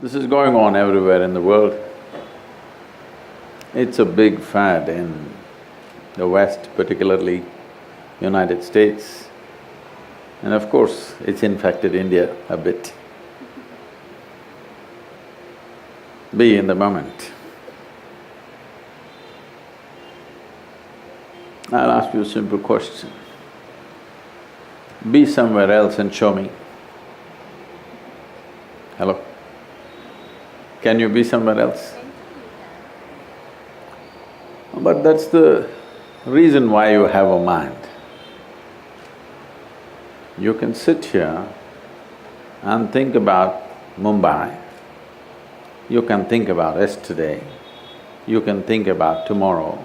This is going on everywhere in the world. It's a big fad in the West, particularly United States. And of course, it's infected India a bit. Be in the moment. I'll ask you a simple question. Be somewhere else and show me. Hello? Can you be somewhere else? But that's the reason why you have a mind. You can sit here and think about Mumbai, you can think about yesterday, you can think about tomorrow,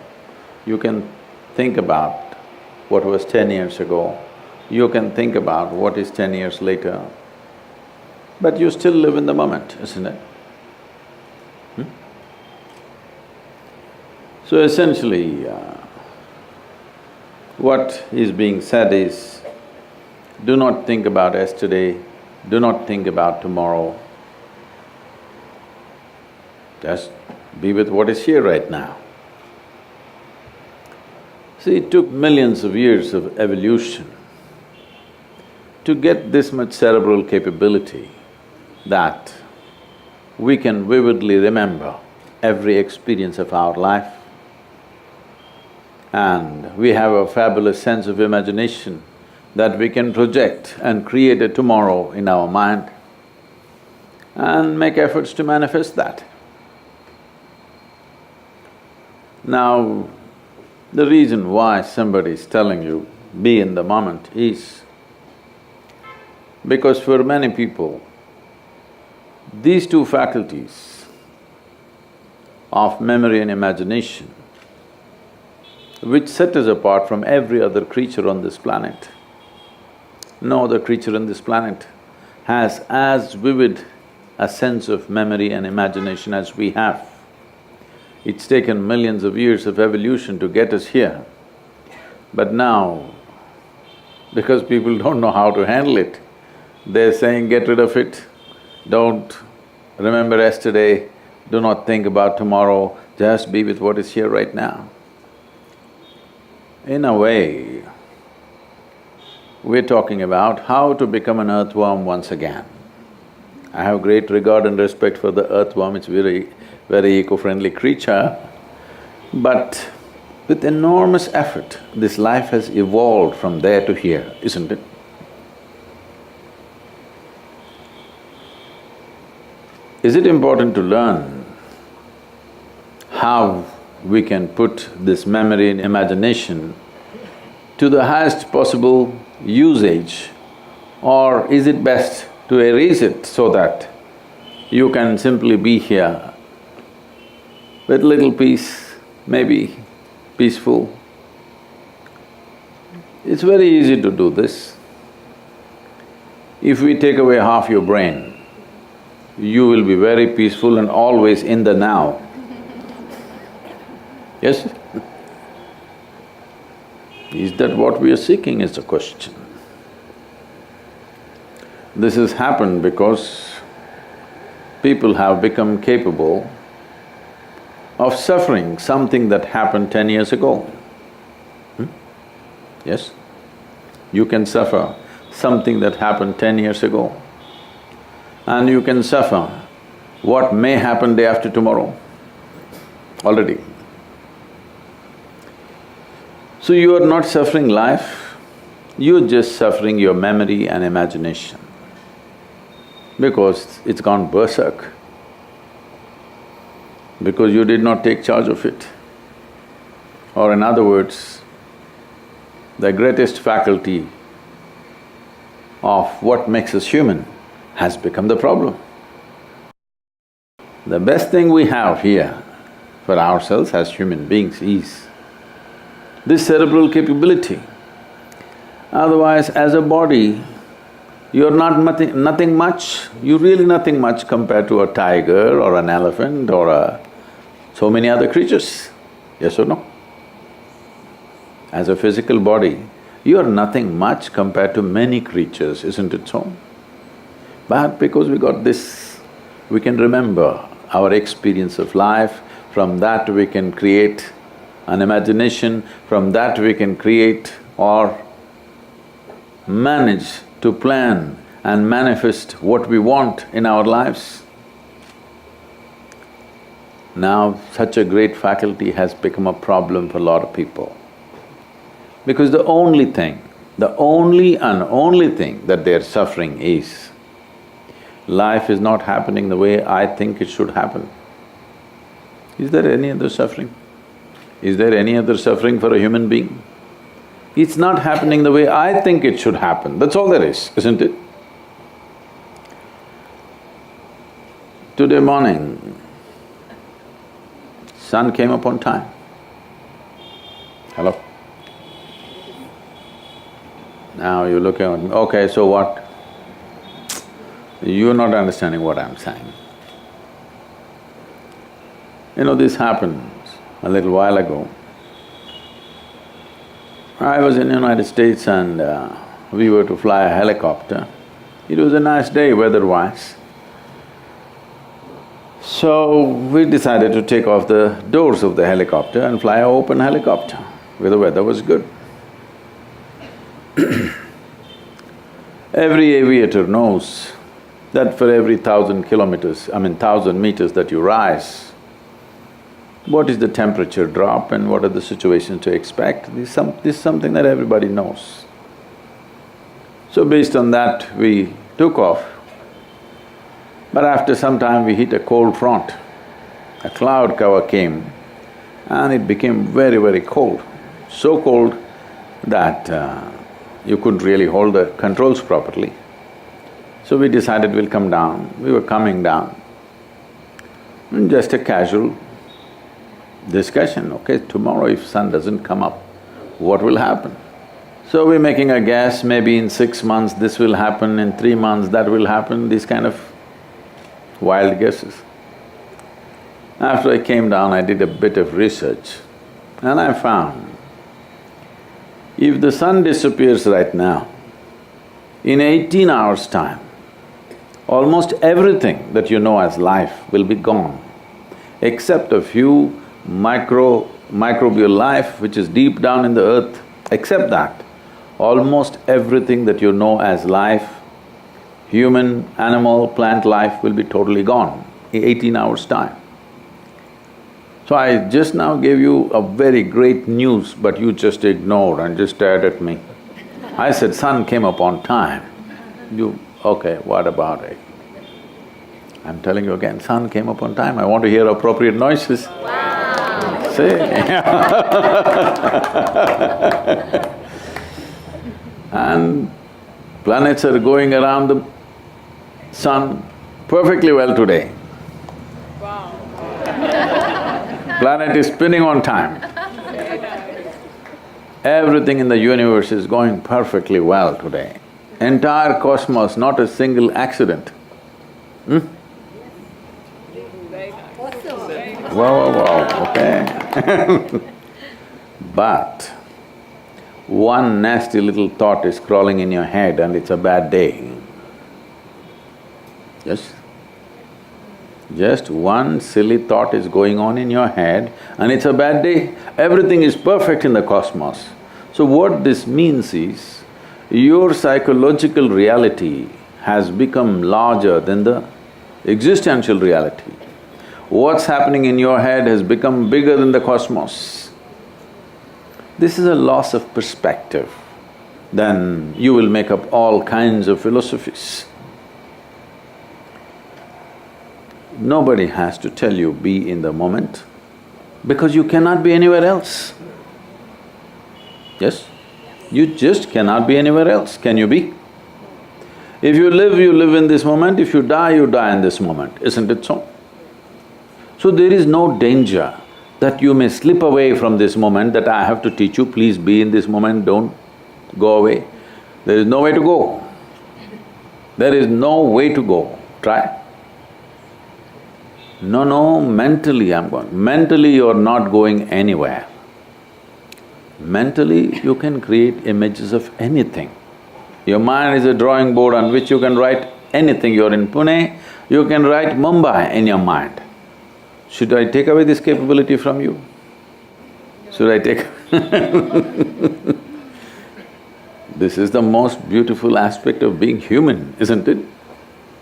you can think about what was 10 years ago, you can think about what is 10 years later, but you still live in the moment, isn't it? So essentially, what is being said is, do not think about yesterday, do not think about tomorrow. Just be with what is here right now. See, it took millions of years of evolution to get this much cerebral capability that we can vividly remember every experience of our life, and we have a fabulous sense of imagination that we can project and create a tomorrow in our mind and make efforts to manifest that. Now, the reason why somebody is telling you, be in the moment is because for many people, these two faculties of memory and imagination, which set us apart from every other creature on this planet. No other creature on this planet has as vivid a sense of memory and imagination as we have. It's taken millions of years of evolution to get us here, but now, because people don't know how to handle it, they're saying, get rid of it, don't remember yesterday, do not think about tomorrow, just be with what is here right now. In a way, we're talking about how to become an earthworm once again. I have great regard and respect for the earthworm, it's very eco-friendly creature, but with enormous effort, this life has evolved from there to here, isn't it? Is it important to learn how we can put this memory and imagination to the highest possible usage, or is it best to erase it so that you can simply be here with little peace, maybe peaceful? It's very easy to do this. If we take away half your brain, you will be very peaceful and always in the now. Yes? Is that what we are seeking is the question. This has happened because people have become capable of suffering something that happened 10 years ago. Yes? You can suffer something that happened 10 years ago, and you can suffer what may happen day after tomorrow already. So you are not suffering life, you're just suffering your memory and imagination because it's gone berserk, because you did not take charge of it. Or in other words, the greatest faculty of what makes us human has become the problem. The best thing we have here for ourselves as human beings is this cerebral capability. Otherwise, as a body, you're nothing much, you're really nothing much compared to a tiger or an elephant or so many other creatures, yes or no? As a physical body, you're nothing much compared to many creatures, isn't it so? But because we got this we can remember our experience of life, from that we can create an imagination, from that we can create or manage to plan and manifest what we want in our lives. Now, such a great faculty has become a problem for a lot of people. Because the only thing that they're suffering is, life is not happening the way I think it should happen. Is there any other suffering? Is there any other suffering for a human being? It's not happening the way I think it should happen, that's all there is, isn't it? Today morning, sun came up on time. Hello? Now you're looking at me, okay, so what? You're not understanding what I'm saying. You know, this happened a little while ago. I was in the United States and we were to fly a helicopter. It was a nice day weather-wise. So we decided to take off the doors of the helicopter and fly an open helicopter, where the weather was good. Every aviator knows that for every 1,000 meters that you rise, what is the temperature drop and what are the situations to expect, this is something that everybody knows. So based on that, we took off. But after some time we hit a cold front. A cloud cover came and it became very, very cold. So cold that you couldn't really hold the controls properly. So we decided we'll come down. We were coming down. And just a casual discussion, okay, tomorrow if sun doesn't come up, what will happen? So we're making a guess, maybe in 6 months this will happen, in 3 months that will happen, these kind of wild guesses. After I came down, I did a bit of research and I found if the sun disappears right now, in 18 hours' time, almost everything that you know as life will be gone, except a few microbial life which is deep down in the earth. Except that, almost everything that you know as life, human, animal, plant life will be totally gone in 18 hours' time. So I just now gave you a very great news, but you just ignored and just stared at me. I said, sun came up on time. You… okay, what about it? I'm telling you again, sun came up on time, I want to hear appropriate noises. Wow. See? And planets are going around the sun perfectly well today. Wow. Planet is spinning on time. Everything in the universe is going perfectly well today. Entire cosmos, not a single accident. Wow, okay. But one nasty little thought is crawling in your head and it's a bad day. Yes? Just one silly thought is going on in your head and it's a bad day. Everything is perfect in the cosmos. So what this means is, your psychological reality has become larger than the existential reality. What's happening in your head has become bigger than the cosmos. This is a loss of perspective. Then you will make up all kinds of philosophies. Nobody has to tell you, be in the moment, because you cannot be anywhere else. Yes? You just cannot be anywhere else, can you be? If you live in this moment, if you die in this moment, isn't it so? So there is no danger that you may slip away from this moment, that I have to teach you, please be in this moment, don't go away. There is no way to go. There is no way to go. Try. No, mentally I'm going. Mentally you're not going anywhere. Mentally you can create images of anything. Your mind is a drawing board on which you can write anything. You're in Pune, you can write Mumbai in your mind. Should I take away this capability from you? Should I take This is the most beautiful aspect of being human, isn't it?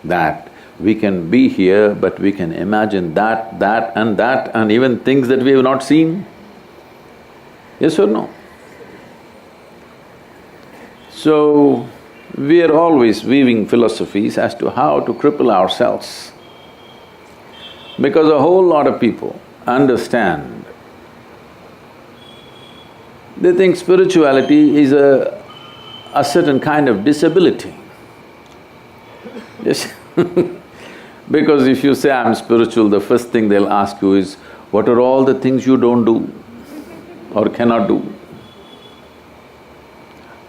That we can be here, but we can imagine that, and even things that we have not seen. Yes or no? So, we are always weaving philosophies as to how to cripple ourselves. Because a whole lot of people understand, they think spirituality is a certain kind of disability. Yes Because if you say, I'm spiritual, the first thing they'll ask you is, what are all the things you don't do or cannot do?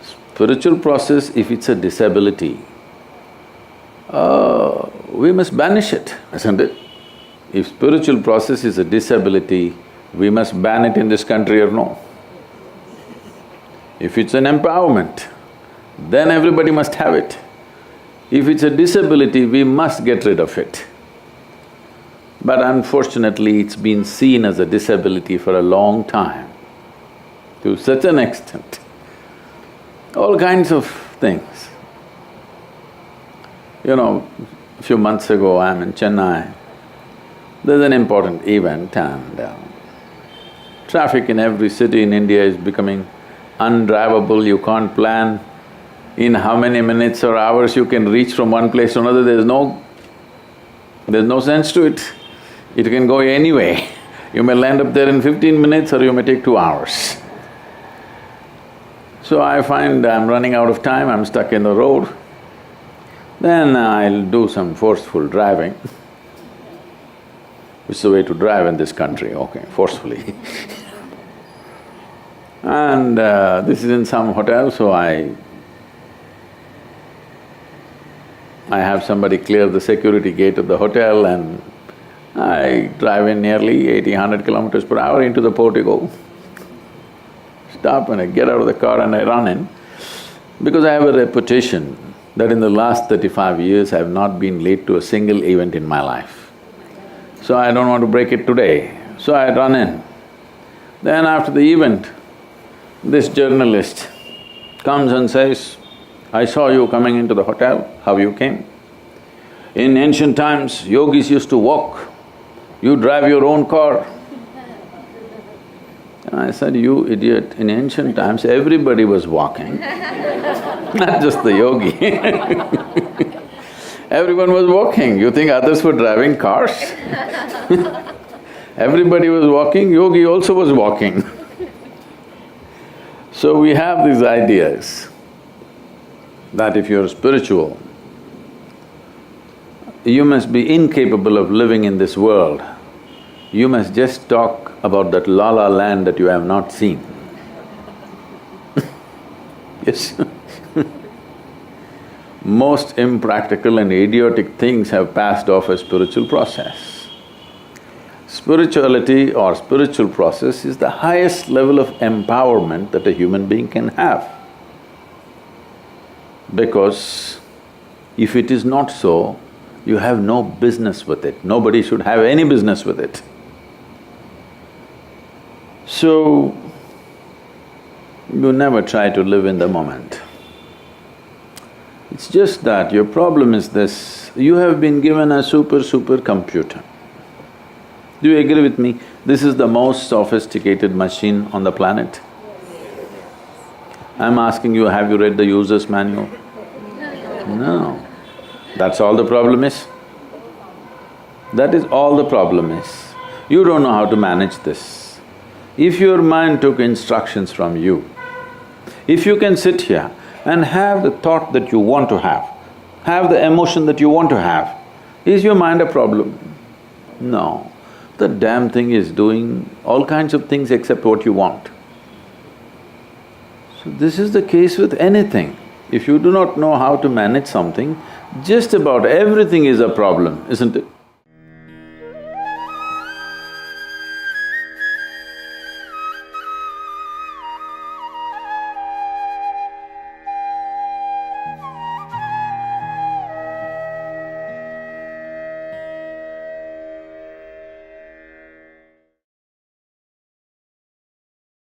Spiritual process, if it's a disability, we must banish it, isn't it? If spiritual process is a disability, we must ban it in this country or no? If it's an empowerment, then everybody must have it. If it's a disability, we must get rid of it. But unfortunately, it's been seen as a disability for a long time, to such an extent. All kinds of things. You know, a few months ago, I'm in Chennai. There's an important event and traffic in every city in India is becoming undrivable, you can't plan in how many minutes or hours you can reach from one place to another, there's no sense to it. It can go anyway. You may land up there in 15 minutes or you may take 2 hours. So I find I'm running out of time, I'm stuck in the road. Then I'll do some forceful driving. Which is the way to drive in this country, okay, forcefully And this is in some hotel, so I have somebody clear the security gate of the hotel and I drive in nearly 80-100 kilometers per hour into the portico. Stop and I get out of the car and I run in. Because I have a reputation that in the last 35 years I have not been late to a single event in my life. So I don't want to break it today, so I run in. Then after the event, this journalist comes and says, I saw you coming into the hotel, how you came? In ancient times, yogis used to walk, you drive your own car. And I said, you idiot, in ancient times everybody was walking, not just the yogi Everyone was walking, you think others were driving cars? Everybody was walking, yogi also was walking So we have these ideas that if you're spiritual, you must be incapable of living in this world. You must just talk about that la-la land that you have not seen. Yes Most impractical and idiotic things have passed off as spiritual process. Spirituality or spiritual process is the highest level of empowerment that a human being can have. Because if it is not so, you have no business with it, nobody should have any business with it. So, you never try to live in the moment. It's just that your problem is this, you have been given a super computer. Do you agree with me? This is the most sophisticated machine on the planet. I'm asking you, have you read the user's manual? No. That's all the problem is. That is all the problem is. You don't know how to manage this. If your mind took instructions from you, if you can sit here and have the thought that you want to have the emotion that you want to have, is your mind a problem? No. The damn thing is doing all kinds of things except what you want. So this is the case with anything. If you do not know how to manage something, just about everything is a problem, isn't it?